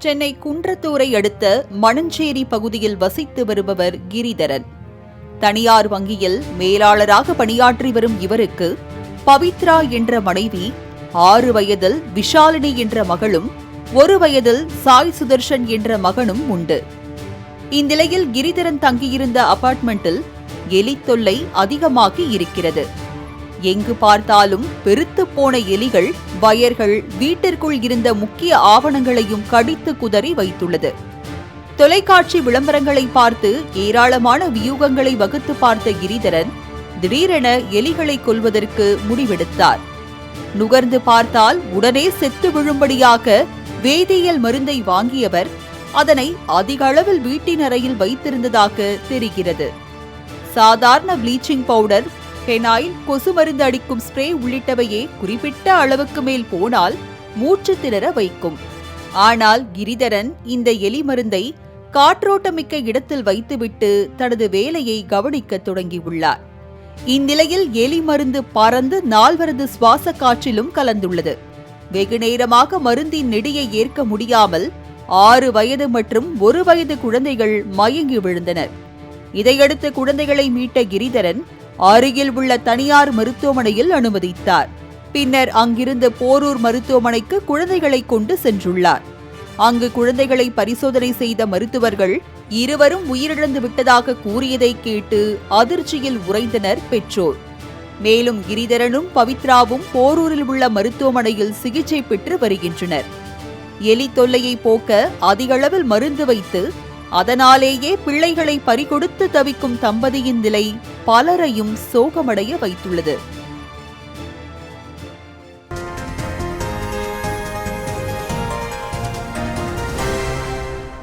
சென்னை குன்றத்தூரை அடுத்த மணஞ்சேரி பகுதியில் வசித்து வருபவர் கிரிதரன். தனியார் வங்கியில் மேலாளராக பணியாற்றி வரும் இவருக்கு பவித்ரா என்ற மனைவி, 6 வயதில் விஷாலினி என்ற மகளும் 1 வயதில் சாய் சுதர்ஷன் என்ற மகனும் உண்டு. இந்நிலையில் கிரிதரன் தங்கியிருந்த அபார்ட்மெண்டில் எலி தொல்லை அதிகமாகி இருக்கிறது. எங்கு பார்த்தாலும் பெருத்து போன எலிகள் வயர்கள், வீட்டிற்குள் இருந்த முக்கிய ஆவணங்களையும் கடித்து குதறி வைத்துள்ளது. தொலைக்காட்சி விளம்பரங்களை பார்த்து ஏராளமான வியூகங்களை வகுத்து பார்த்த கிரிதரன் திடீரென எலிகளை கொல்வதற்கு முடிவெடுத்தார். நுகர்ந்து பார்த்தால் உடனே செத்து விழும்படியாக வேதியியல் மருந்தை வாங்கியவர் அதனை அதிக அளவில் வீட்டின் அறையில் வைத்திருந்ததாக தெரிகிறது. சாதாரண ப்ளீச்சிங் பவுடர், பெனாயில், கொசு மருந்து அடிக்கும் ஸ்ப்ரே உள்ளிட்டவையே குறிப்பிட்ட அளவுக்கு மேல் போனால் மூச்சு திணற வைக்கும். ஆனால் கிரிதரன் இந்த எலி மருந்தை காற்றோட்டமிக்க இடத்தில் வைத்துவிட்டு தனது வேலையை கவனிக்க தொடங்கியுள்ளார். இந்நிலையில் எலி மருந்து பறந்து 4 சுவாச காற்றிலும் கலந்துள்ளது. வெகு நேரமாக மருந்தின் நெடியை ஏற்க முடியாமல் 6 வயது மற்றும் 1 வயது குழந்தைகள் மயங்கி விழுந்தனர். இதையடுத்து குழந்தைகளை மீட்ட கிரிதரன் அருகில் உள்ள தனியார் மருத்துவமனையில் அனுமதித்தார். பின்னர் அங்கிருந்து போரூர் மருத்துவமனைக்கு குழந்தைகளை கொண்டு சென்றுள்ளார். அங்கு குழந்தைகளை பரிசோதனை செய்த மருத்துவர்கள் இருவரும் உயிரிழந்து விட்டதாக கூறியதை கேட்டு அதிர்ச்சியில் உறைந்தனர் பெற்றோர். மேலும் கிரிதரனும் பவித்ராவும் போரூரில் உள்ள மருத்துவமனையில் சிகிச்சை பெற்று வருகின்றனர். எலி தொல்லையை போக்க அதிகளவில் மருந்து வைத்து அதனாலேயே பிள்ளைகளை பறிகொடுத்து தவிக்கும் தம்பதியின் நிலை பலரையும் சோகமடைய வைத்துள்ளது.